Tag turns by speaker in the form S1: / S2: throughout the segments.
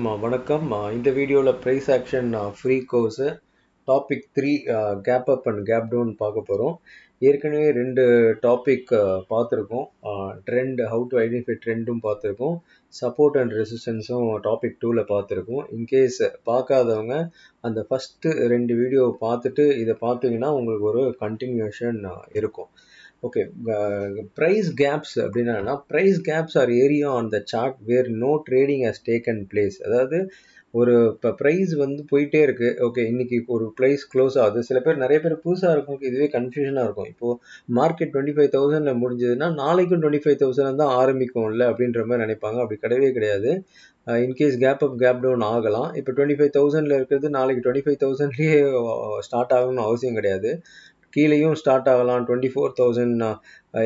S1: வணக்கம். இந்த வீடியோவில் price action free course topic 3 gap up and gap down பார்க்க போகிறோம். ஏற்கனவே 2 டாபிக் பார்த்துருக்கோம். ட்ரெண்ட், ஹவு டு ஐடென்டிஃபை ட்ரெண்டும் பார்த்துருக்கோம். சப்போர்ட் அண்ட் ரெசிஸ்டன்ஸும் டாபிக் 2ல் பார்த்துருக்கோம். இன்கேஸ் பார்க்காதவங்க அந்த ஃபஸ்ட்டு 2 வீடியோவை பார்த்துட்டு இதை பார்த்தீங்கன்னா உங்களுக்கு ஒரு கண்டினியூஷன் இருக்கும். ஓகே, ப்ரைஸ் கேப்ஸ் அப்படின்னா price gaps are area on the chart where no trading has taken place. அதாவது ஒரு இப்போ ப்ரைஸ் வந்து போயிட்டே இருக்கு. ஓகே, இன்னைக்கு ஒரு ப்ரைஸ் க்ளோஸ் ஆகுது. சில பேர், நிறைய பேர் புதுசாக இருக்கும், இதுவே கன்ஃபியூஷனாக இருக்கும். இப்போது மார்க்கெட் 25,000 முடிஞ்சதுன்னா நாளைக்கும் 25,000 தான் ஆரம்பிக்கும்ல அப்படின்ற மாதிரி நினைப்பாங்க. அப்படி கிடையவே கிடையாது. In case gap up gap down ஆகலாம். இப்போ 25,000 இருக்கிறது நாளைக்கு 25,000லேயே ஸ்டார்ட் ஆகணும்னு அவசியம் கிடையாது. கீழேயும் ஸ்டார்ட் ஆகலாம். 24,000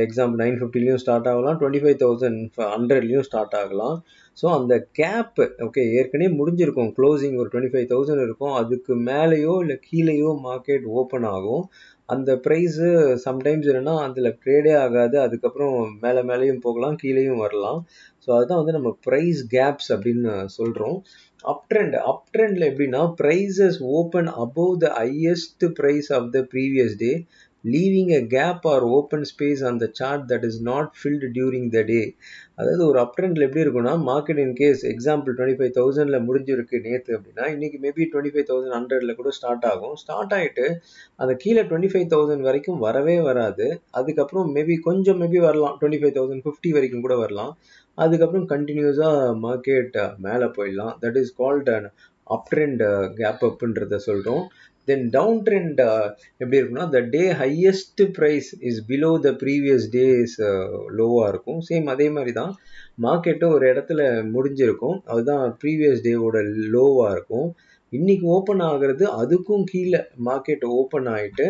S1: எக்ஸாம்பிள் 950லையும் ஸ்டார்ட் ஆகலாம், 25,100லையும் ஸ்டார்ட் ஆகலாம். ஸோ அந்த கேப் ஓகே ஏற்கனவே முடிஞ்சிருக்கும், க்ளோசிங் ஒரு 25,000 இருக்கும். அதுக்கு மேலேயோ இல்லை கீழேயோ மார்க்கெட் ஓப்பன் ஆகும். அந்த ப்ரைஸு சம்டைம்ஸ் என்னென்னா அதில் ட்ரேடே ஆகாது. அதுக்கப்புறம் மேலேயும் போகலாம், கீழேயும் வரலாம். ஸோ அதுதான் வந்து நம்ம ப்ரைஸ் கேப்ஸ் அப்படின்னு சொல்கிறோம். அப் ட்ரெண்டில் எப்படின்னா prices open above the highest price of the previous day, leaving a gap or open space on the chart that is not filled during the day. அதாவது ஒரு அப் ட்ரெண்டில் எப்படி இருக்குன்னா, மார்க்கெட் இன் கேஸ் எக்ஸாம்பிள் 25,000 முடிஞ்சிருக்கு நேற்று அப்படின்னா, இன்னைக்கு மேபி 25,100 கூட ஸ்டார்ட் ஆகும். ஸ்டார்ட் ஆகிட்டு அந்த கீழே 25,000 வரைக்கும் வரவே வராது. அதுக்கப்புறம் மேபி வரலாம், 25,050 வரைக்கும் கூட வரலாம். அதுக்கப்புறம் கண்டினியூஸாக மார்க்கெட் மேலே போயிடலாம். That is called an up trend gap அப்புன்றத சொல்கிறோம். தென் டவுன் ட்ரெண்ட் எப்படி இருக்குன்னா, the day highest price is below the previous day's லோவாக இருக்கும். சேம் அதே மாதிரி தான் மார்க்கெட்டு ஒரு இடத்துல முடிஞ்சிருக்கும், அதுதான் ப்ரீவியஸ் டேவோட லோவாக இருக்கும். இன்னைக்கு ஓப்பன் ஆகிறது அதுக்கும் கீழே மார்க்கெட் ஓப்பன் ஆகிட்டு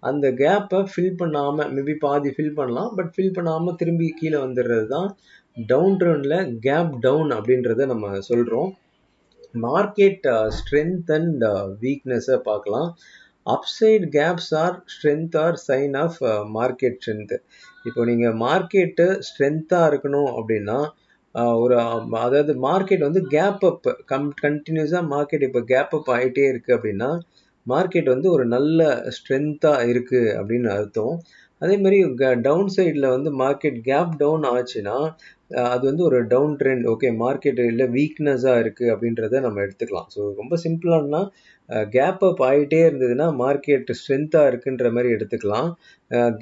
S1: அந்த கேப்பை ஃபில் பண்ணாமல், மேபி பாதி ஃபில் பண்ணலாம், பட் ஃபில் பண்ணாமல் திரும்பி கீழே வந்துடுறது தான் டவுன் ட்ரெண்டில் கேப் டவுன் அப்படின்றத நம்ம சொல்கிறோம். மார்க்கெட் ஸ்ட்ரென்த் அண்ட் வீக்னஸை பார்க்கலாம். Upside gaps are strength are sign of market strength. இப்போ நீங்கள் மார்க்கெட்டு ஸ்ட்ரென்த்தாக இருக்கணும் அப்படின்னா அதாவது மார்க்கெட் வந்து கேப் அப் கண்டினியூஸாக மார்க்கெட் இப்போ கேப் அப் ஆகிட்டே இருக்குது அப்படின்னா மார்க்கெட் வந்து ஒரு நல்ல ஸ்ட்ரென்த்தாக இருக்குது அப்படின்னு அர்த்தம். அதே மாதிரி டவுன் சைடில் வந்து மார்க்கெட் கேப் டவுன் ஆச்சுன்னா அது வந்து ஒரு டவுன் ட்ரெண்ட். ஓகே, மார்க்கெட் இல்லை வீக்னஸாக இருக்குது அப்படின்றத நம்ம எடுத்துக்கலாம். ஸோ ரொம்ப சிம்பிளானா கேப் அப் ஆகிட்டே இருந்ததுன்னா மார்க்கெட் ஸ்ட்ரென்த்தாக இருக்குன்ற மாதிரி எடுத்துக்கலாம்.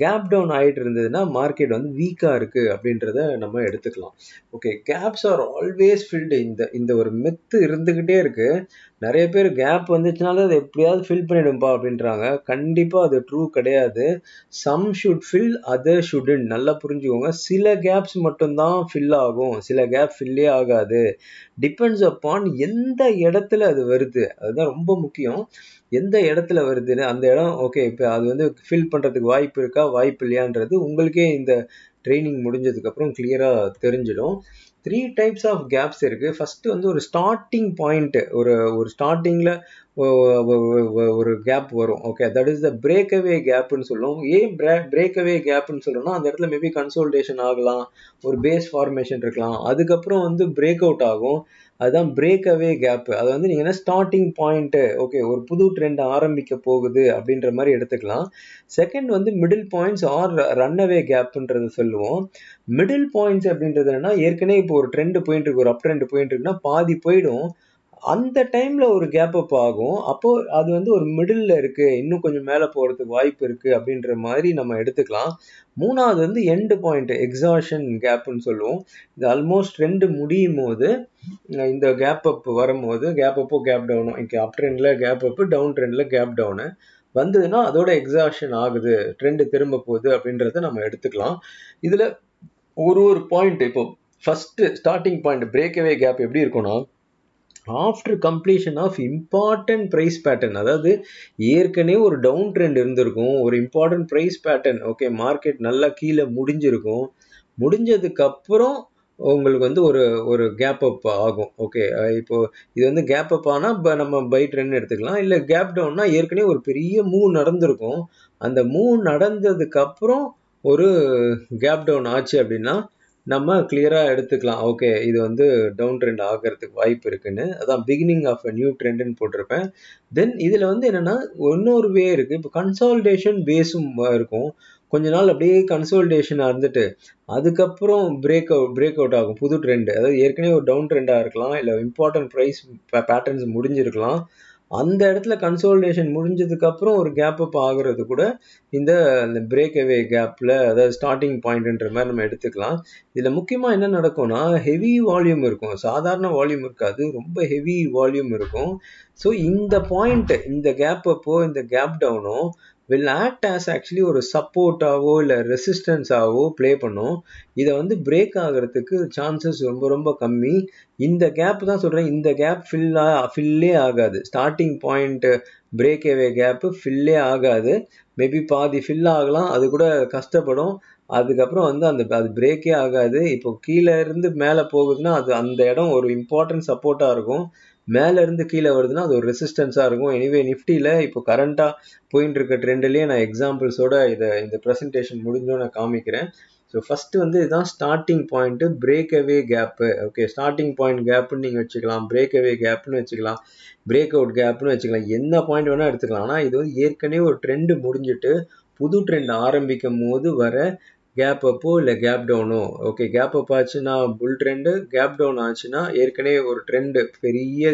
S1: கேப் டவுன் ஆகிட்டு இருந்ததுன்னா மார்க்கெட் வந்து வீக்காக இருக்குது அப்படின்றத நம்ம எடுத்துக்கலாம். Okay, gaps are always filled. இந்த ஒரு மெத்து இருந்துக்கிட்டே இருக்குது. நிறைய பேர் கேப் வந்துச்சுனால அதை எப்படியாவது ஃபில் பண்ணிடும்பா அப்படின்றாங்க. கண்டிப்பாக அது ட்ரூ கிடையாது. Some should fill, other shouldn't. நல்லா புரிஞ்சுக்கோங்க. சில கேப்ஸ் மட்டும்தான் ஃபில் ஆகும், சில கேப் ஃபில்லே ஆகாது. டிபெண்ட்ஸ் அப்பான் எந்த இடத்துல அது வருது, அதுதான் ரொம்ப முக்கியம். எந்த இடத்துல வருதுன்னு அந்த இடம் ஓகே, இப்போ அது வந்து ஃபில் பண்ணுறதுக்கு வாய்ப்பு இருக்கா வாய்ப்பு இல்லையான்றது உங்களுக்கே இந்த ட்ரைனிங் முடிஞ்சதுக்கப்புறம் கிளியராக தெரிஞ்சிடும். 3 டைப்ஸ் ஆஃப் கேப்ஸ் இருக்குது. ஃபஸ்ட்டு வந்து ஒரு ஸ்டார்டிங் பாயிண்ட்டு, ஒரு ஸ்டார்டிங்கில் ஒரு கேப் வரும். Okay, that is the break away கேப்புன்னு சொல்லுவோம். ஏன் பிரேக் அவே கேப்புன்னு சொல்கிறோம்னா, அந்த இடத்துல மேபி கன்சோல்டேஷன் ஆகலாம், ஒரு பேஸ் ஃபார்மேஷன் இருக்கலாம், அதுக்கப்புறம் வந்து பிரேக் அவுட் ஆகும். அதுதான் பிரேக் அவே கேப்பு. அது வந்து நீங்கள் என்ன ஸ்டார்டிங் பாயிண்ட்டு, ஓகே ஒரு புது ட்ரெண்ட் ஆரம்பிக்க போகுது அப்படின்ற மாதிரி எடுத்துக்கலாம். செகண்ட் வந்து middle points or run away கேப்புன்றது சொல்லுவோம். மிடில் பாயிண்ட்ஸ் அப்படின்றது என்னன்னா, ஏற்கனவே இப்போ ஒரு ட்ரெண்ட் போயிட்டு இருக்கு, ஒரு அப் ட்ரெண்ட் போயிட்டு இருக்குன்னா பாதி போயிடும், அந்த டைம்ல ஒரு கேப் அப் ஆகும். அப்போ அது வந்து ஒரு மிடில் இருக்கு, இன்னும் கொஞ்சம் மேலே போகிறதுக்கு வாய்ப்பு இருக்கு அப்படின்ற மாதிரி நம்ம எடுத்துக்கலாம். மூணாவது வந்து எண்டு பாயிண்ட், எக்ஸாஷன் கேப்னு சொல்லுவோம். இது ஆல்மோஸ்ட் ட்ரெண்ட் முடியும் போது இந்த கேப் அப் வரும்போது, கேப் அப்போ கேப் டவுனோ, இங்கே அப் ட்ரெண்டில் கேப் அப்பு, டவுன் ட்ரெண்டில் கேப் டவுனு வந்ததுன்னா அதோட எக்ஸாஷன் ஆகுது, ட்ரெண்ட் திரும்ப போகுது அப்படின்றத நம்ம எடுத்துக்கலாம். இதில் ஒரு பாயிண்ட், இப்போ ஃபர்ஸ்ட் ஸ்டார்டிங் பாயிண்ட் பிரேக் அவே கேப் எப்படி இருக்கும்னா, after completion of important price pattern. அதாவது ஏற்கனவே ஒரு டவுன் ட்ரெண்ட் இருந்திருக்கும், ஒரு important price pattern, okay market நல்லா கீழே முடிஞ்சிருக்கும், முடிஞ்சதுக்கப்புறம் உங்களுக்கு வந்து ஒரு கேப் அப் ஆகும். ஓகே, இப்போ இது வந்து கேப் அப் ஆனால் நம்ம பை ட்ரெண்ட் எடுத்துக்கலாம். இல்லை கேப் டவுன்னா ஏற்கனவே ஒரு பெரிய மூவ் நடந்திருக்கும், அந்த மூவ் நடந்ததுக்கப்புறம் ஒரு கேப் டவுன் ஆச்சு அப்படின்னா நம்ம கிளியராக எடுத்துக்கலாம். ஓகே, இது வந்து டவுன் ட்ரெண்ட் ஆகிறதுக்கு வாய்ப்பு இருக்குன்னு. அதான் பிகினிங் ஆஃப் அ நியூ ட்ரெண்டுன்னு போட்டிருப்பேன். தென் இதில் வந்து என்னென்னா இன்னொரு வே இருக்குது. இப்போ கன்சால்டேஷன் பேஸும் இருக்கும். கொஞ்ச நாள் அப்படியே கன்சால்டேஷனாக இருந்துட்டு அதுக்கப்புறம் பிரேக் அவுட் ஆகும் புது ட்ரெண்டு. அதாவது ஏற்கனவே ஒரு டவுன் ட்ரெண்டாக இருக்கலாம், இல்லை இம்பார்ட்டன்ட் ப்ரைஸ் பேட்டர்ன்ஸ் முடிஞ்சிருக்கலாம். அந்த இடத்துல கன்சால்டேஷன் முடிஞ்சதுக்கப்புறம் ஒரு கேப் அப் ஆகுறது கூட இந்த பிரேக் அவே கேப்பில், அதாவது ஸ்டார்டிங் பாயிண்ட்ன்ற மாதிரி நம்ம எடுத்துக்கலாம். இதில் முக்கியமாக என்ன நடக்கும்னா ஹெவி வால்யூம் இருக்கும். சாதாரண வால்யூம் இருக்காது, ரொம்ப ஹெவி வால்யூம் இருக்கும். ஸோ இந்த பாயிண்ட், இந்த கேப் அப்போ இந்த gap டவுனோ will act as actually ஒரு சப்போர்ட்டாவோ இல்லை ரெசிஸ்டன்ஸாவோ ப்ளே பண்ணும். இதை வந்து பிரேக் ஆகிறதுக்கு சான்சஸ் ரொம்ப ரொம்ப கம்மி. இந்த கேப் தான் சொல்கிறேன், இந்த கேப் ஃபில்லே ஆகாது. Starting point break away gap ஃபில்லே ஆகாது. மேபி பாதி ஃபில் ஆகலாம், அது கூட கஷ்டப்படும். அதுக்கப்புறம் வந்து அது பிரேக்கே ஆகாது. இப்போ கீழே இருந்து மேலே போகுதுன்னா அது அந்த இடம் ஒரு இம்பார்ட்டன்ட் சப்போர்ட்டாக இருக்கும். மேலே இருந்து கீழே வருதுன்னா அது ஒரு ரெசிஸ்டன்ஸாக இருக்கும். எனிவே நிஃப்டியில் இப்போ கரண்ட்டாக போயின்னு இருக்க ட்ரெண்ட்லேயே நான் எக்ஸாம்பிள்ஸோட இந்த ப்ரெசன்டேஷன் முடிஞ்சோன்னு நான் காமிக்கிறேன். ஸோ ஃபஸ்ட்டு வந்து இதுதான் starting point, break away gap. Okay, starting point கேப்புன்னு நீங்கள் வச்சுக்கலாம், பிரேக் அவே கேப்புன்னு வச்சுக்கலாம், பிரேக் அவுட் கேப்புன்னு வச்சுக்கலாம், என்ன பாயிண்ட் வேணால் எடுத்துக்கலாம். ஆனால் இது வந்து ஏற்கனவே ஒரு ட்ரெண்டு முடிஞ்சுட்டு புது ட்ரெண்ட் ஆரம்பிக்கும் போது வர கேப் அப்போ இல்லை கேப் டவுனோ. ஓகே, கேப் அப் ஆச்சுன்னா புல் ட்ரெண்டு, கேப் டவுன் ஆச்சுன்னா ஏற்கனவே ஒரு ட்ரெண்டு பெரிய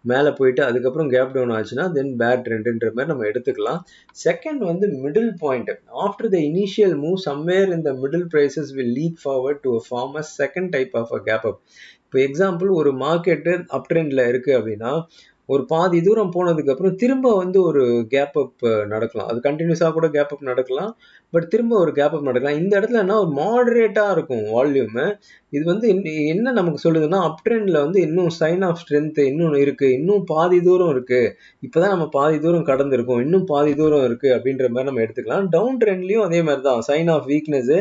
S1: மேலே போயிட்டு அதுக்கப்புறம் கேப் டவுன் ஆச்சுன்னா தென் பேட் ட்ரெண்டுன்ற மாதிரி நம்ம எடுத்துக்கலாம். செகண்ட் வந்து middle point. After the initial move somewhere இந்த middle prices will leap forward to form a second type of a gap up. இப்போ எக்ஸாம்பிள், ஒரு மார்க்கெட்டு அப் ட்ரெண்டில் இருக்குது அப்படின்னா ஒரு பாதி தூரம் போனதுக்கப்புறம் திரும்ப வந்து ஒரு கேப் அப் நடக்கலாம். அது கண்டினியூஸாக கூட கேப் அப் நடக்கலாம், பட் திரும்ப ஒரு கேப் அப் நடக்கலாம். இந்த இடத்துல என்ன ஒரு மாடரேட்டாக இருக்கும் வால்யூமு. இது வந்து என்ன நமக்கு சொல்லுதுன்னா அப் ட்ரெண்டில் வந்து இன்னும் சைன் ஆஃப் ஸ்ட்ரென்த் இன்னும் இருக்குது, இன்னும் பாதி தூரம் இருக்குது, இப்போ தான் நம்ம பாதி தூரம் கடந்திருக்கோம், இன்னும் பாதி தூரம் இருக்குது அப்படின்ற மாதிரி நம்ம எடுத்துக்கலாம். டவுன் ட்ரெண்ட்லேயும் அதே மாதிரி தான், சைன் ஆஃப் வீக்னஸ்.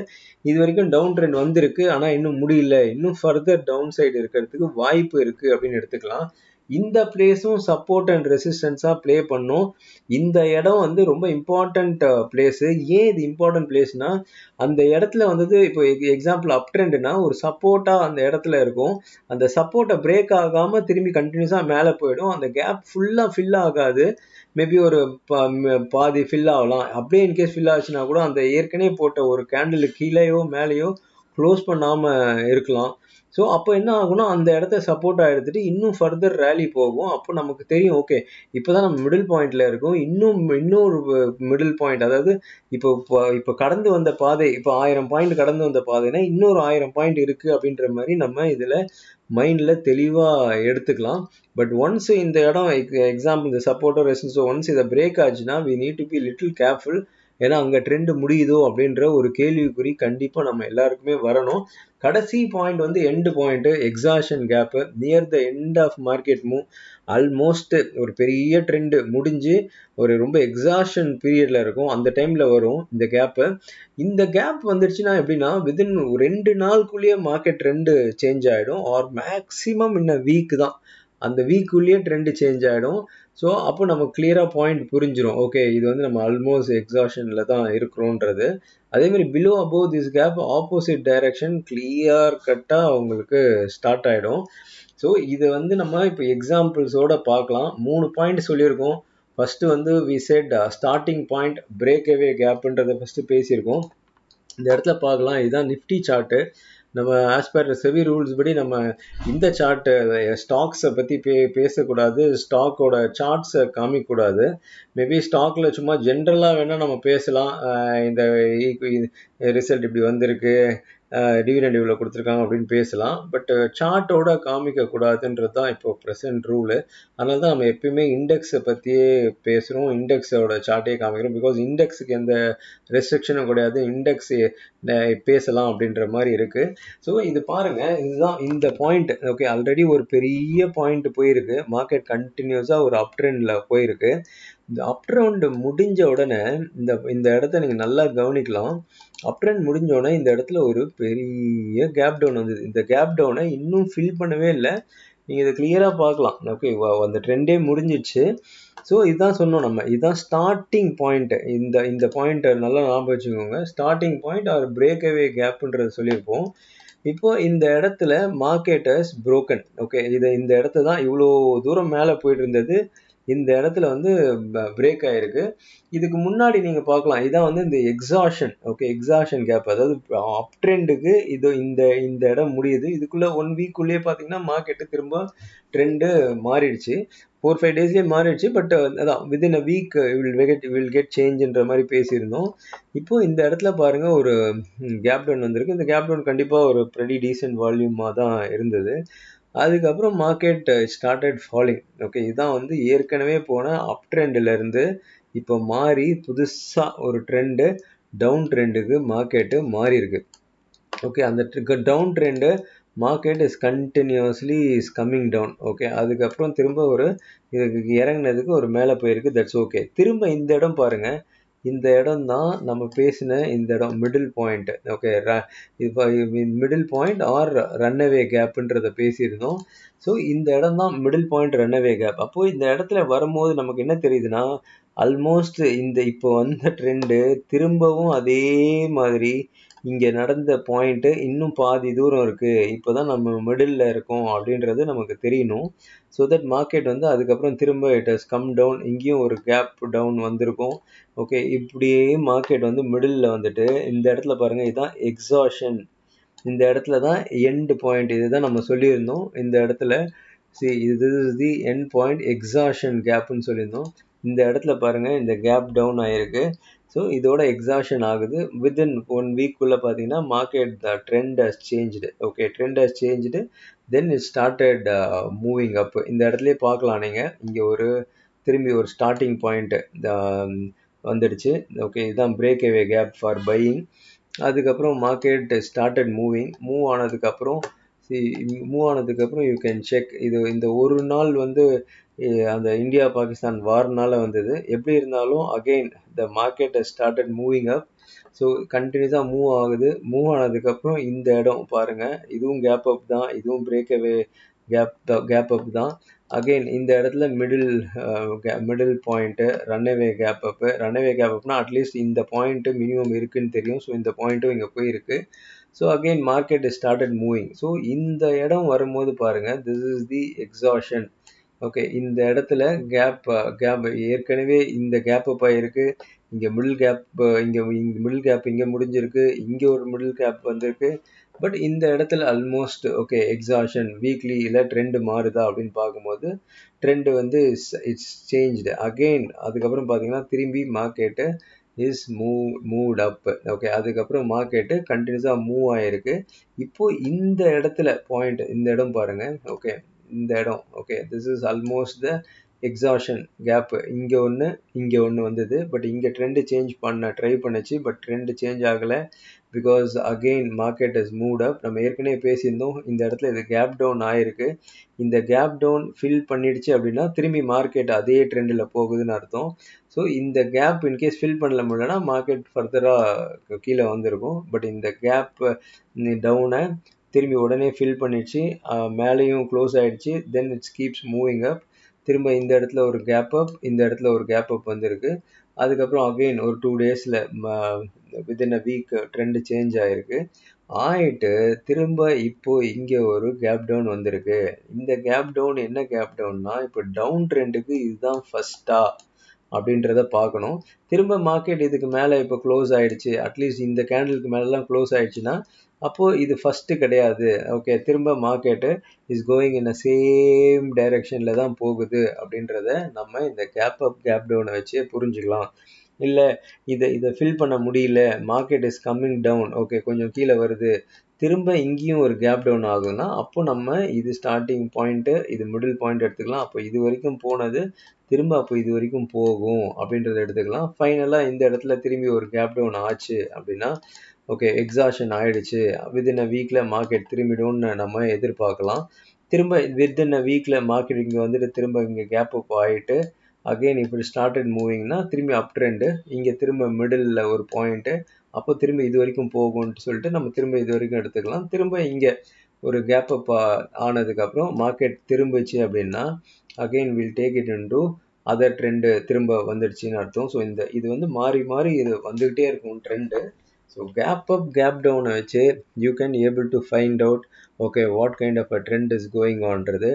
S1: இது வரைக்கும் டவுன் ட்ரெண்ட் வந்திருக்கு, ஆனால் இன்னும் முடியல, இன்னும் ஃபர்தர் டவுன் சைடு இருக்கிறதுக்கு வாய்ப்பு இருக்குது அப்படின்னு எடுத்துக்கலாம். இந்த பிளேஸும் சப்போர்ட் அண்ட் ரெசிஸ்டன்ஸாக ப்ளே பண்ணும். இந்த இடம் வந்து ரொம்ப இம்பார்ட்டண்ட் பிளேஸு. ஏன் இது இம்பார்ட்டன்ட் பிளேஸ்னா அந்த இடத்துல வந்து இப்போ எக்ஸாம்பிள் அப் ட்ரெண்டுனா ஒரு சப்போர்ட்டாக அந்த இடத்துல இருக்கும். அந்த சப்போர்ட்டை பிரேக் ஆகாமல் திரும்பி கண்டினியூஸாக மேலே போயிடும். அந்த கேப் ஃபுல்லாக ஃபில் ஆகாது, மேபி ஒரு பாதி ஃபில் ஆகலாம். அப்படியே இன்கேஸ் ஃபில் ஆச்சுன்னா கூட அந்த ஏற்கனவே போட்ட ஒரு கேண்டில் கீழேயோ மேலேயோ க்ளோஸ் பண்ணாமல் இருக்கலாம். ஸோ அப்போ என்ன ஆகும்னா அந்த இடத்த சப்போர்ட்டாக எடுத்துகிட்டு இன்னும் ஃபர்தர் ரேலி போகும். அப்போ நமக்கு தெரியும், ஓகே இப்போ தான் நம்ம மிடில் பாயிண்டில் இருக்கோம், இன்னொரு மிடில் பாயிண்ட், அதாவது இப்போ கடந்து வந்த பாதை, இப்போ 1000 பாயிண்ட் கடந்து வந்த பாதைனா இன்னொரு 1000 பாயிண்ட் இருக்குது அப்படின்ற மாதிரி நம்ம இதில் மைண்டில் தெளிவாக எடுத்துக்கலாம். பட் ஒன்ஸ் இந்த இடம் எக்ஸாம்பிள் இந்த சப்போர்ட்டோ ரெசிஸ்டன்ஸோ ஒன்ஸ் இதை பிரேக் ஆச்சுன்னா we need to be little careful. ஏன்னா அங்கே ட்ரெண்டு முடியுதோ அப்படின்ற ஒரு கேள்விக்குறி கண்டிப்பாக நம்ம எல்லாருக்குமே வரணும். கடைசி பாயிண்ட் வந்து end point, exhaustion gap near the end of market move. Almost ஒரு பெரிய ட்ரெண்டு முடிஞ்சு ஒரு ரொம்ப எக்ஸாஷன் பீரியடில் இருக்கும், அந்த டைமில் வரும் இந்த கேப்பு. இந்த கேப் வந்துடுச்சுன்னா எப்படின்னா வித்தின் 2 நாளுக்குள்ளேயே மார்க்கெட் ட்ரெண்டு சேஞ்ச் ஆகிடும், ஆர் மேக்ஸிமம் இன்னும் வீக் தான், அந்த வீக்குள்ளேயே ட்ரெண்டு சேஞ்ச் ஆகிடும். ஸோ அப்போ நம்ம கிளியராக பாயிண்ட் புரிஞ்சிடும், ஓகே இது வந்து நம்ம ஆல்மோஸ்ட் எக்ஸாஷனில் தான் இருக்கிறோன்றது. அதேமாதிரி below above this gap opposite direction clear கட்டாக உங்களுக்கு ஸ்டார்ட் ஆகிடும். ஸோ இதை வந்து நம்ம இப்போ எக்ஸாம்பிள்ஸோடு பார்க்கலாம். 3 பாயிண்ட் சொல்லியிருக்கோம். ஃபஸ்ட்டு வந்து we set starting point, break away கேப்புன்றதை ஃபஸ்ட்டு பேசியிருக்கோம். இந்த இடத்துல பார்க்கலாம், இதுதான் நிஃப்டி சார்ட்டு. நம்ம ஆஸ் பர் செபி ரூல்ஸ் படி நம்ம இந்த சார்ட்டு ஸ்டாக்ஸை பற்றி பேசக்கூடாது, ஸ்டாக்கோட சார்ட்ஸை காமிக்கக்கூடாது. மேபி ஸ்டாக்கில் சும்மா ஜென்ரலாக வேணால் நம்ம பேசலாம், இந்த ரிசல்ட் இப்படி வந்திருக்கு, டிவிடெண்ட் இவ்வளோ கொடுத்துருக்காங்க அப்படின்னு பேசலாம். பட் சார்ட்டோட காமிக்கக்கூடாதுன்றது தான் இப்போ ப்ரெசன்ட் ரூலு. அதனால தான் நம்ம எப்பயுமே இண்டெக்ஸை பற்றியே பேசுகிறோம், இண்டெக்ஸோட சார்ட்டே காமிக்கிறோம். பிகாஸ் இண்டெக்ஸுக்கு எந்த ரெஸ்ட்ரிக்ஷனும் கிடையாது, இண்டெக்ஸ் பேசலாம் அப்படின்ற மாதிரி இருக்குது. ஸோ இது பாருங்கள், இதுதான் இந்த பாயிண்ட். ஓகே, ஆல்ரெடி ஒரு பெரிய பாயிண்ட் போயிருக்கு, மார்க்கெட் கண்டினியூஸாக ஒரு அப் ட்ரெண்டில் போயிருக்கு. இந்த அப் ட்ரெண்ட் முடிஞ்ச உடனே இந்த இடத்த நீங்கள் நல்லா கவனிக்கலாம். அப் ட்ரெண்ட் முடிஞ்ச உடனே இந்த இடத்துல ஒரு பெரிய கேப் டவுன் வந்தது. இந்த கேப் டவுனை இன்னும் ஃபில் பண்ணவே இல்லை, நீங்கள் இதை கிளியராக பார்க்கலாம். ஓகே, அந்த ட்ரெண்டே முடிஞ்சிச்சு. ஸோ இதுதான் சொன்னோம் நம்ம, இதுதான் ஸ்டார்டிங் பாயிண்ட்டு. இந்த பாயிண்ட்டை நல்லா ஞாபகம் வச்சுக்கோங்க, starting point or break away கேப்புன்றது சொல்லியிருப்போம். இப்போ இந்த இடத்துல மார்க்கெட்டர்ஸ் broken. ஓகே, இந்த இடத்த தான் இவ்வளோ தூரம் மேலே போயிட்டு இருந்தது. இந்த இடத்துல வந்து பிரேக் ஆயிருக்கு. இதுக்கு முன்னாடி நீங்க பார்க்கலாம், இதான் வந்து இந்த எக்ஸாஷன். ஓகே, எக்ஸாஷன் கேப், அதாவது அப் ட்ரெண்டுக்கு இது இந்த இந்த இடம் முடியுது. இதுக்குள்ள 1 வீக்குள்ளேயே பார்த்தீங்கன்னா மார்க்கெட்டு திரும்ப ட்ரெண்டு மாறிடுச்சு. 4-5 டேஸ்லேயே மாறிடுச்சு. பட் அதான் within a week will get சேஞ்சுன்ற மாதிரி பேசியிருந்தோம். இப்போ இந்த இடத்துல பாருங்க ஒரு கேப் டவுன் வந்திருக்கு. இந்த கேப் டவுன் கண்டிப்பாக ஒரு ப்ரெடி டீசென்ட் வால்யூமாக தான் இருந்தது. அதுக்கப்புறம் மார்க்கெட் ஸ்டார்டட் ஃபாலிங். ஓகே, இதான் வந்து ஏற்கனவே போன அப் ட்ரெண்டில் இருந்து இப்போ மாறி புதுசாக ஒரு ட்ரெண்டு டவுன் ட்ரெண்டுக்கு மார்க்கெட்டு மாறி இருக்கு. ஓகே, அந்த down trend market is continuously is coming down. Okay, அதுக்கப்புறம் திரும்ப ஒரு இதுக்கு இறங்கினதுக்கு ஒரு மேலே போயிருக்கு. That's okay. திரும்ப இந்த இடம் பாருங்க, இந்த இடம் தான் நம்ம பேசின இந்த இடம், மிடில் பாயிண்ட். ஓகே, இப்போ மிடில் பாயிண்ட் ஆர் ரன்அவே கேப்ன்றத பேசியிருந்தோம். ஸோ இந்த இடம் தான் மிடில் பாயிண்ட் ரன்அவே கேப். அப்போ இந்த இடத்துல வரும்போது நமக்கு என்ன தெரியுதுன்னா, ஆல்மோஸ்ட் இப்போ வந்த ட்ரெண்டு திரும்பவும் அதே மாதிரி இங்கே நடந்த பாயிண்ட்டு இன்னும் பாதி தூரம் இருக்குது. இப்போ தான் நம்ம மிடில் இருக்கோம் அப்படின்றது நமக்கு தெரியணும். ஸோ தட் மார்க்கெட் வந்து அதுக்கப்புறம் திரும்ப இட் ஹஸ் கம் டவுன். இங்கேயும் ஒரு கேப் டவுன் வந்திருக்கும். ஓகே, இப்படியே மார்க்கெட் வந்து மிடில் வந்துட்டு இந்த இடத்துல பாருங்கள், இதுதான் எக்ஸாஷன். இந்த இடத்துல தான் எண்ட் பாயிண்ட். இதுதான் நம்ம சொல்லியிருந்தோம். இந்த இடத்துல இது is the end point, exhaustion கேப்னு சொல்லியிருந்தோம். இந்த இடத்துல பாருங்கள், இந்த கேப் டவுன் ஆயிருக்கு. ஸோ இதோட எக்ஸாஷன் ஆகுது. வித்தின் 1 வீக்குள்ளே பார்த்தீங்கன்னா market trend has changed. Okay, trend has changed. Then it started moving up. இந்த இடத்துலயே பார்க்கலாம் நீங்கள், இங்கே ஒரு திரும்பி ஒரு ஸ்டார்டிங் பாயிண்ட் வந்துடுச்சு. ஓகே, இதுதான் break away gap for buying. அதுக்கப்புறம் மார்க்கெட் ஸ்டார்டட் மூவ் ஆனதுக்கப்புறம் யூ கேன் செக். இந்த ஒரு நாள் வந்து அந்த இந்தியா பாகிஸ்தான் வார்னால வந்தது. எப்படி இருந்தாலும் again the market started moving up. So கண்டினியூஸாக மூவ் ஆகுது. மூவ் ஆனதுக்கப்புறம் இந்த இடம் பாருங்கள், இதுவும் கேப் அப் தான், இதுவும் பிரேக் அவே கேப் அப் தான். அகெயின் இந்த இடத்துல middle point runaway gap up. Runaway gap அப்னா அட்லீஸ்ட் இந்த பாயிண்ட்டு மினிமம் இருக்குன்னு தெரியும். ஸோ இந்த பாயிண்ட்டும் இங்கே போயிருக்கு. So again market started moving. So இந்த இடம் வரும்போது பாருங்கள், this is the exhaustion. Okay, இந்த இடத்துல கேப் ஏற்கனவே இந்த கேப் அப் ஆகிருக்கு. இங்கே மிடில் கேப், இங்கே மிடில் கேப் இங்கே முடிஞ்சிருக்கு. இங்கே ஒரு மிடில் கேப் வந்திருக்கு. பட் இந்த இடத்துல ஆல்மோஸ்ட் ஓகே எக்ஸாஷன். வீக்லியில் ட்ரெண்டு மாறுதா அப்படின்னு பார்க்கும்போது ட்ரெண்டு வந்து இட்ஸ் சேஞ்ச்டு அகெயின். அதுக்கப்புறம் பார்த்தீங்கன்னா திரும்பி market is moved up. Okay, அதுக்கப்புறம் மார்க்கெட்டு கண்டினியூஸாக மூவ் ஆகிருக்கு. இப்போது இந்த இடத்துல பாயிண்ட், இந்த இடம் பாருங்கள். ஓகே, இந்த இடம். Okay, this is almost the exhaustion gap. இங்கே ஒன்று வந்தது. பட் இங்கே ட்ரெண்டு சேஞ்ச் ட்ரை பண்ணுச்சு. பட் ட்ரெண்டு சேஞ்ச் ஆகலை. Because again market is moved up. நம்ம ஏற்கனவே பேசியிருந்தோம், இந்த இடத்துல இது கேப் டவுன் ஆயிருக்கு. இந்த கேப் டவுன் ஃபில் பண்ணிடுச்சு அப்படின்னா திரும்பி மார்க்கெட் அதே ட்ரெண்டில் போகுதுன்னு அர்த்தம். ஸோ இந்த கேப் இன்கேஸ் ஃபில் பண்ணல முடியலன்னா மார்க்கெட் ஃபர்தராக கீழே வந்திருக்கும். பட் இந்த கேப் டவுனை திரும்பி உடனே ஃபில் பண்ணிடுச்சு. மேலேயும் க்ளோஸ் ஆகிடுச்சு. தென் இட்ஸ் கீப்ஸ் மூவிங் அப். திரும்ப இந்த இடத்துல ஒரு கேப் அப், இந்த இடத்துல ஒரு கேப் அப் வந்திருக்கு. அதுக்கப்புறம் அகெயின் ஒரு 2 டேஸில் within a week trend change ஆகிட்டு திரும்ப இப்போ இங்கே ஒரு கேப் டவுன் வந்திருக்கு. இந்த கேப் டவுன் என்ன கேப் டவுன்னா, இப்போ டவுன் ட்ரெண்டுக்கு இதுதான் ஃபஸ்ட்டா அப்படின்றத பார்க்கணும். திரும்ப மார்க்கெட் இதுக்கு மேலே இப்போ க்ளோஸ் ஆகிடுச்சு. அட்லீஸ்ட் இந்த கேண்டிலுக்கு மேலெலாம் க்ளோஸ் ஆகிடுச்சுன்னா அப்போது இது ஃபஸ்ட்டு கிடையாது. ஓகே, திரும்ப market is going in a same டைரெக்ஷனில் தான் போகுது அப்படின்றத நம்ம இந்த கேப் அப் கேப் டவுனை வச்சே புரிஞ்சுக்கலாம். இல்லை இதை ஃபில் பண்ண முடியல, market is coming down, okay கொஞ்சம் கீழே வருது, திரும்ப இங்கேயும் ஒரு கேப் டவுன் ஆகுதுன்னா அப்போ நம்ம இது ஸ்டார்டிங் பாயிண்ட்டு, இது மிடில் பாயிண்ட் எடுத்துக்கலாம். அப்போ இது வரைக்கும் போனது திரும்ப அப்போ இது வரைக்கும் போகும் அப்படின்றத எடுத்துக்கலாம். ஃபைனலாக இந்த இடத்துல திரும்பி ஒரு கேப் டவுன் ஆச்சு அப்படின்னா ஓகே எக்ஸாஷன் ஆகிடுச்சு. வித்தின் அ வீக்கில் மார்க்கெட் திரும்பிடும்னு நம்ம எதிர்பார்க்கலாம். திரும்ப வித்தின் அ வீக்கில் மார்க்கெட் இங்கே வந்துட்டு திரும்ப இங்கே கேப் அப் ஆகிட்டு அகெயின் இப்படி ஸ்டார்டட் மூவிங்னா திரும்பி அப் ட்ரெண்டு, இங்கே திரும்ப மிடில் ஒரு பாயிண்ட்டு, அப்போ திரும்ப இது வரைக்கும் போகும்னு சொல்லிட்டு நம்ம திரும்ப இது வரைக்கும் எடுத்துக்கலாம். திரும்ப இங்கே ஒரு கேப் அப் ஆனதுக்கப்புறம் மார்க்கெட் திரும்பிச்சு அப்படின்னா again will take it into other trend திரும்ப வந்துடுச்சின்னு அர்த்தம். ஸோ இது வந்து மாறி மாறி இது வந்துக்கிட்டே இருக்கும் trend. So gap up gap டவுனை வச்சு you can able to find out okay what kind of a trend is going ஆன்றது.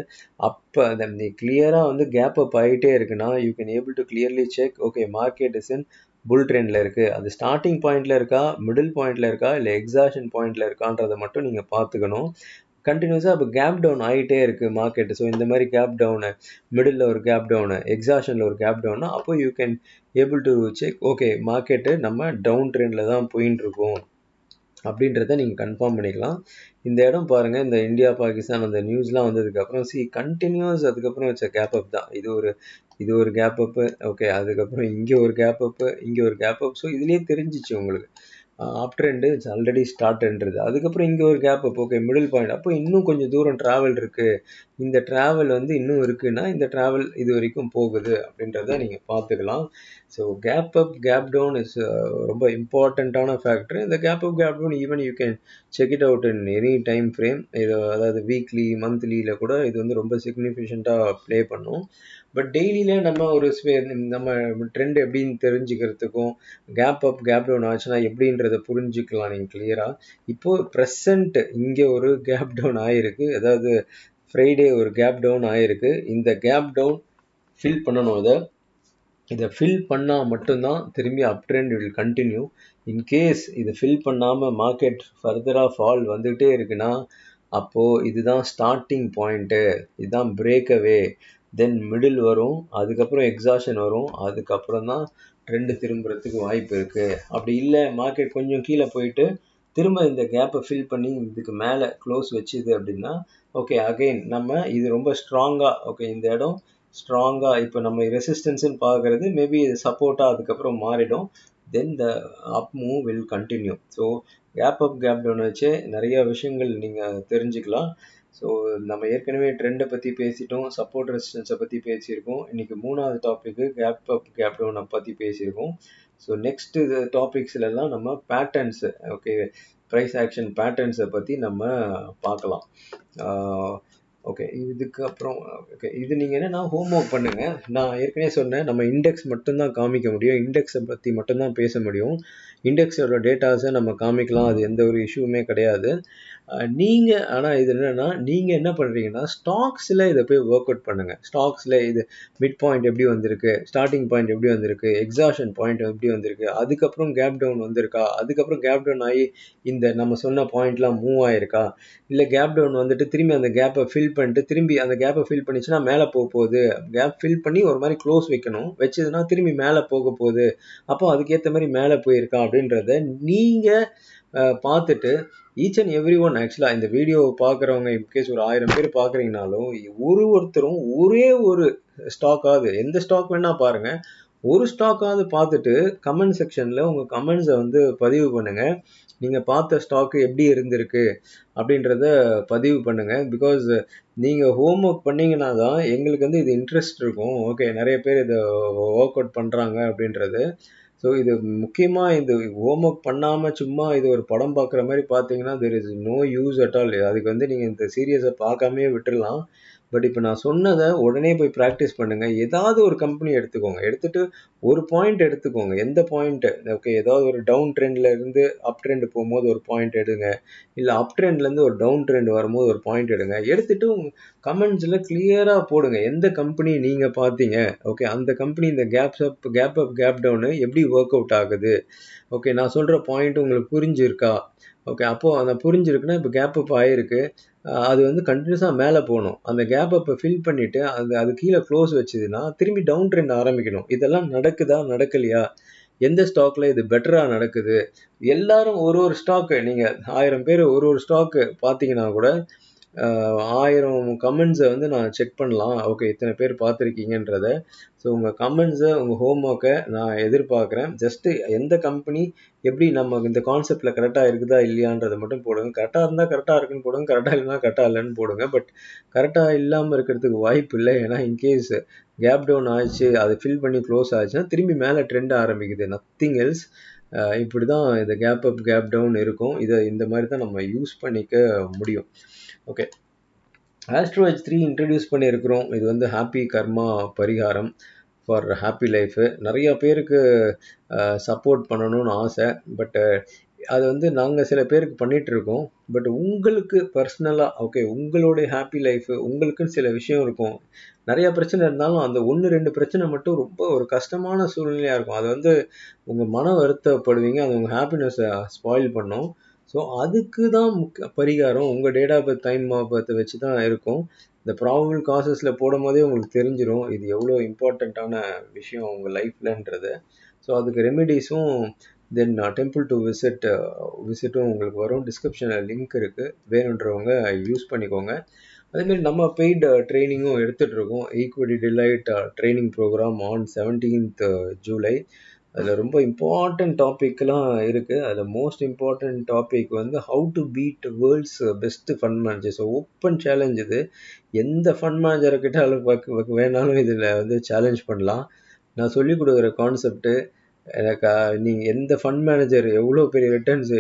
S1: அப்போ அந்த நீ கிளியராக வந்து கேப் அப் ஆகிட்டே இருக்குன்னா you can able to clearly check okay market is in bull ட்ரெண்டில் இருக்குது. அது ஸ்டார்டிங் பாயிண்டில் இருக்கா, மிடில் பாயிண்டில் இருக்கா, இல்லை எக்ஸாஷன் பாயிண்டில் இருக்கான்றதை மட்டும் நீங்கள் பார்த்துக்கணும். கண்டினியூஸாக இப்போ கேப் டவுன் ஆகிட்டே இருக்குது மார்க்கெட்டு. ஸோ இந்த மாதிரி கேப் டவுனு, மிடில் ஒரு கேப் டவுனு, எக்ஸாஷனில் ஒரு கேப் டவுனு, அப்போ you can able to check okay market நம்ம டவுன் ட்ரெண்டில் தான் போயின்னு இருக்கோம் அப்படின்றத நீங்கள் கன்ஃபார்ம் பண்ணிக்கலாம். இந்த இடம் பாருங்கள், இந்த இந்தியா பாகிஸ்தான் அந்த நியூஸ்லாம் வந்ததுக்கப்புறம் கண்டினியூஸ் அதுக்கப்புறம் வச்ச கேப் அப் தான். இது ஒரு கேப் அப்பு, ஓகே அதுக்கப்புறம் இங்கே ஒரு கேப் அப்பு, இங்கே ஒரு கேப் அப். ஸோ இதுலேயே தெரிஞ்சிச்சு உங்களுக்கு அப் ட்ரெண்டு இட்ஸ் ஆல்ரெடி ஸ்டார்ட்ன்றது. அதுக்கப்புறம் இங்கே ஒரு gap up, okay middle point, அப்போ இன்னும் கொஞ்சம் தூரம் ட்ராவல் இருக்குது, இந்த ட்ராவல் வந்து இன்னும் இருக்குன்னா இந்த ட்ராவல் இது வரைக்கும் போகுது அப்படின்றத நீங்கள் பார்த்துக்கலாம். So gap up gap down is ரொம்ப இம்பார்ட்டண்ட்டான ஃபேக்டர். இந்த gap up gap down even you can check it out in any time frame. இது அதாவது வீக்லி மந்த்லியில் கூட இது வந்து ரொம்ப சிக்னிஃபிகண்ட்டாக ப்ளே பண்ணும். பட் டெய்லியில் நம்ம ஒரு நம்ம ட்ரெண்ட் எப்படின்னு தெரிஞ்சுக்கிறதுக்கும் கேப் அப் கேப் டவுன் ஆச்சுன்னா எப்படின்றத புரிஞ்சுக்கலாம் நீங்கள் கிளியராக. இப்போது ப்ரெசண்ட் இங்கே ஒரு கேப் டவுன் ஆகிருக்கு, அதாவது ஃப்ரைடே ஒரு கேப் டவுன் ஆகிருக்கு. இந்த கேப் டவுன் ஃபில் பண்ணணும். இதை ஃபில் பண்ணால் மட்டும்தான் திரும்பி அப் ட்ரெண்ட் வில் கண்டினியூ. இன்கேஸ் இதை ஃபில் பண்ணாமல் மார்க்கெட் ஃபர்தராக ஃபால் வந்துகிட்டே இருக்குன்னா அப்போது இதுதான் ஸ்டார்டிங் பாயிண்ட்டு, இதுதான் பிரேக்அவே, தென் மிடில் வரும், அதுக்கப்புறம் எக்ஸாஷன் வரும், அதுக்கப்புறம் தான் ட்ரெண்டு திரும்புறதுக்கு வாய்ப்பு இருக்குது. அப்படி இல்லை மார்க்கெட் கொஞ்சம் கீழே போயிட்டு திரும்ப இந்த கேப்பை ஃபில் பண்ணி இதுக்கு மேலே க்ளோஸ் வச்சுது அப்படின்னா ஓகே அகெயின் நம்ம இது ரொம்ப ஸ்ட்ராங்காக, ஓகே இந்த இடம் ஸ்ட்ராங்காக இப்போ நம்ம ரெசிஸ்டன்ஸ்ன்னு பார்க்குறது மேபி இது சப்போர்ட்டாக அதுக்கப்புறம் மாறிடும், then the up move will continue. So gap up gap down வச்சு நிறைய விஷயங்கள் நீங்கள் தெரிஞ்சுக்கலாம். ஸோ நம்ம ஏற்கனவே ட்ரெண்டை பற்றி பேசிட்டோம், சப்போர்ட் ரெசிஸ்டன்ஸை பற்றி பேசியிருக்கோம். இன்றைக்கி மூணாவது டாப்பிக்கு கேப் அப் கேப் டவுனை பற்றி பேசியிருக்கோம். ஸோ நெக்ஸ்ட்டு டாபிக்ஸ்லாம் நம்ம பேட்டர்ன்ஸு, ஓகே ப்ரைஸ் ஆக்ஷன் பேட்டர்ன்ஸை பற்றி நம்ம பார்க்கலாம். ஓகே இதுக்கப்புறம் ஓகே இது நீங்கள் என்னென்னா ஹோம் ஒர்க் பண்ணுங்கள். நான் ஏற்கனவே சொன்னேன் நம்ம இண்டெக்ஸ் மட்டும்தான் காமிக்க முடியும், இண்டெக்ஸை பற்றி மட்டும்தான் பேச முடியும். இண்டெக்ஸோட டேட்டாஸை நம்ம காமிக்கலாம், அது எந்த ஒரு இஷ்யூவுமே கிடையாது. நீங்கள் ஆனால் இது என்னென்னா நீங்கள் என்ன பண்ணுறீங்கன்னா ஸ்டாக்ஸில் இதை போய் ஒர்க் அவுட் பண்ணுங்கள். ஸ்டாக்ஸில் இது மிட் பாயிண்ட் எப்படி வந்திருக்கு, ஸ்டார்டிங் பாயிண்ட் எப்படி வந்திருக்கு, எக்ஸாஷன் பாயிண்ட் எப்படி வந்திருக்கு, அதுக்கப்புறம் கேப் டவுன் வந்திருக்கா, அதுக்கப்புறம் கேப் டவுன் ஆகி இந்த நம்ம சொன்ன பாயிண்ட்லாம் மூவ் ஆகிருக்கா, இல்லை கேப் டவுன் வந்துட்டு திரும்பி அந்த கேப்பை ஃபில் பண்ணிட்டு திரும்பி அந்த கேப்பை ஃபில் பண்ணிச்சுன்னா மேலே போக போகுது, கேப் ஃபில் பண்ணி ஒரு மாதிரி க்ளோஸ் வைக்கணும், வச்சதுன்னா திரும்பி மேலே போக போகுது, அப்போ அதுக்கேற்ற மாதிரி மேலே போயிருக்கா அப்படின்றத நீங்கள் பார்த்துட்டு ஈச் அண்ட் எவ்ரி ஒன் ஆக்சுவலாக இந்த வீடியோ பார்க்குறவங்க இன்கேஸ் ஒரு 1000 பேர் பார்க்குறீங்கனாலும் ஒருத்தரும் ஒரே ஒரு ஸ்டாக்காவது எந்த ஸ்டாக் வேணால் பாருங்கள், ஒரு ஸ்டாக்காவது பார்த்துட்டு கமெண்ட் செக்ஷனில் உங்கள் கமெண்ட்ஸை வந்து பதிவு பண்ணுங்கள். நீங்கள் பார்த்த ஸ்டாக்கு எப்படி இருந்திருக்கு அப்படின்றத பதிவு பண்ணுங்கள். பிகாஸ் நீங்கள் ஹோம் ஒர்க் பண்ணிங்கன்னா தான் எங்களுக்கு வந்து இது இன்ட்ரெஸ்ட் இருக்கும், ஓகே நிறைய பேர் இதை ஒர்க் அவுட் பண்ணுறாங்க அப்படின்றது. ஸோ இது முக்கியமாக இந்த ஹோம் ஒர்க் பண்ணாமல் சும்மா இது ஒரு படம் பார்க்குற மாதிரி பார்த்தீங்கன்னா there is no use at all. அதுக்கு வந்து நீங்கள் இந்த சீரியஸை பார்க்காமே விட்டுடலாம். பட் இப்போ நான் சொன்னதை உடனே போய் ப்ராக்டிஸ் பண்ணுங்கள். ஏதாவது ஒரு கம்பெனி எடுத்துக்கோங்க, எடுத்துகிட்டு ஒரு பாயிண்ட் எடுத்துக்கோங்க, எந்த பாயிண்ட்டு ஓகே ஏதாவது ஒரு டவுன் ட்ரெண்டில் இருந்து அப் ட்ரெண்ட் போகும்போது ஒரு பாயிண்ட் எடுங்க, இல்லை அப் ட்ரெண்ட்லேருந்து ஒரு டவுன் ட்ரெண்ட் வரும்போது ஒரு பாயிண்ட் எடுங்க, எடுத்துகிட்டு உங்கள் கமெண்ட்ஸில் கிளியராக போடுங்க எந்த கம்பெனி நீங்கள் பார்த்தீங்க, ஓகே அந்த கம்பெனி இந்த கேப் அப் கேப் டவுனு எப்படி ஒர்க் அவுட் ஆகுது, ஓகே நான் சொல்கிற பாயிண்ட் உங்களுக்கு புரிஞ்சிருக்கா, ஓகே அப்போது அந்த புரிஞ்சிருக்குன்னா இப்போ கேப் அப் ஆகிருக்கு, அது வந்து கண்டினியூஸாக மேலே போகணும், அந்த கேப் அப்போ ஃபில் பண்ணிவிட்டு அது கீழே க்ளோஸ் வச்சுதுன்னா திரும்பி டவுன் ட்ரெண்ட் ஆரம்பிக்கணும். இதெல்லாம் நடக்குதா நடக்கலையா, எந்த ஸ்டாக்கில் இது பெட்டராக நடக்குது, எல்லாரும் ஒரு ஸ்டாக்கு நீங்கள் 1000 பேர் ஒரு ஸ்டாக்கு பார்த்தீங்கன்னா கூட 1000 கமெண்ட்ஸை வந்து நான் செக் பண்ணலாம், ஓகே இத்தனை பேர் பார்த்துருக்கீங்கன்றத. ஸோ உங்கள் கமெண்ட்ஸை உங்கள் ஹோம் ஒர்க்கை நான் எதிர்பார்க்குறேன். ஜஸ்ட்டு எந்த கம்பெனி எப்படி நம்ம இந்த கான்செப்டில் கரெக்டாக இருக்குதா இல்லையான்றதை மட்டும் போடுங்க. கரெக்டாக இருந்தால் கரெக்டாக இருக்குன்னு போடுங்க, கரெக்டாக இல்லைனா கரெக்டாக இல்லைன்னு போடுங்க. பட் கரெக்டாக இல்லாமல் இருக்கிறதுக்கு வாய்ப்பு இல்லை. ஏன்னா இன்கேஸ் கேப் டவுன் ஆச்சு, அதை ஃபில் பண்ணி க்ளோஸ் ஆச்சுன்னா திரும்பி மேலே ட்ரெண்ட் ஆரம்பிக்குது, நத்திங் எல்ஸ். இப்படி தான் இந்த கேப் அப் கேப் டவுன் இருக்கும். இதை இந்த மாதிரி தான் நம்ம யூஸ் பண்ணிக்க முடியும். ஓகே ஆஸ்ட்ரோ H3 இன்ட்ரடியூஸ் பண்ணியிருக்கிறோம். இது வந்து ஹாப்பி கர்மா பரிகாரம் ஃபார் ஹாப்பி லைஃபு. நிறையா பேருக்கு சப்போர்ட் பண்ணணும்னு ஆசை. பட் அது வந்து நாங்கள் சில பேருக்கு பண்ணிட்டு இருக்கோம். பட் உங்களுக்கு பர்சனலாக ஓகே உங்களுடைய ஹாப்பி லைஃப் உங்களுக்குன்னு சில விஷயம் இருக்கும். நிறைய பிரச்சனை இருந்தாலும் அந்த ஒன்று ரெண்டு பிரச்சனை மட்டும் ரொம்ப ஒரு கஷ்டமான சூழ்நிலையாக இருக்கும். அது வந்து உங்கள் மன வருத்தப்படுவீங்க. அது உங்கள் ஹாப்பினஸை ஸ்பாயில் பண்ணும். ஸோ அதுக்கு தான் பரிகாரம் உங்கள் date of birth time of பர்த்தை வச்சு தான் இருக்கும். இந்த ப்ராபபிள் காசஸில் போடும் போதே உங்களுக்கு தெரிஞ்சிடும் இது எவ்வளோ இம்பார்ட்டண்ட்டான விஷயம் உங்கள் லைஃப்லன்றது. ஸோ அதுக்கு ரெமிடிஸும் தென் டெம்பிள் டு விசிட்டும் உங்களுக்கு வரும். டிஸ்கிரிப்ஷனில் லிங்க் இருக்குது, வேணுன்றவங்க யூஸ் பண்ணிக்கோங்க. அதேமாரி நம்ம பெய்டு ட்ரைனிங்கும் எடுத்துகிட்டு இருக்கோம். Equity delight training program on 17th July. அதில் ரொம்ப இம்பார்ட்டன்ட் டாபிக்லாம் இருக்குது. அதில் மோஸ்ட் இம்பார்ட்டன்ட் டாபிக் வந்து how to beat world's best fund managers. Open challenge இது. எந்த ஃபண்ட் மேனேஜரை கிட்ட வேணாலும் இதில் வந்து சேலஞ்ச் பண்ணலாம். நான் சொல்லிக் கொடுக்குற கான்செப்ட்டு எனக்கு நீங்கள் எந்த ஃபண்ட் மேனேஜர் எவ்வளோ பெரிய ரிட்டர்ன்ஸ்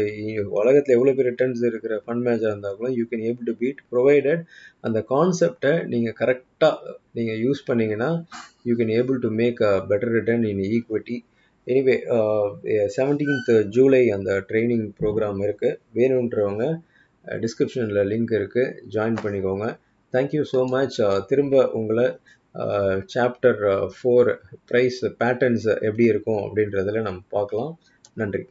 S1: உலகத்தில் எவ்வளோ பெரிய ரிட்டர்ன்ஸ் இருக்கிற ஃபண்ட் மேனேஜர் இருந்தாலும் you can able to beat provided அந்த கான்செப்டை நீங்கள் கரெக்டாக நீங்கள் யூஸ் பண்ணிங்கன்னா you can able to make a better return in equity. Anyway 17th July அந்த ட்ரைனிங் ப்ரோக்ராம் இருக்குது. வேணுன்றவங்க டிஸ்கிரிப்ஷனில் லிங்க் இருக்குது, ஜாயின் பண்ணிக்கோங்க. Thank you so much. திரும்ப உங்களை சாப்டர் 4 ப்ரைஸ் பேட்டர்ன்ஸ் எப்படி இருக்கும் அப்படின்றதில் நம்ம பார்க்கலாம். நன்றி.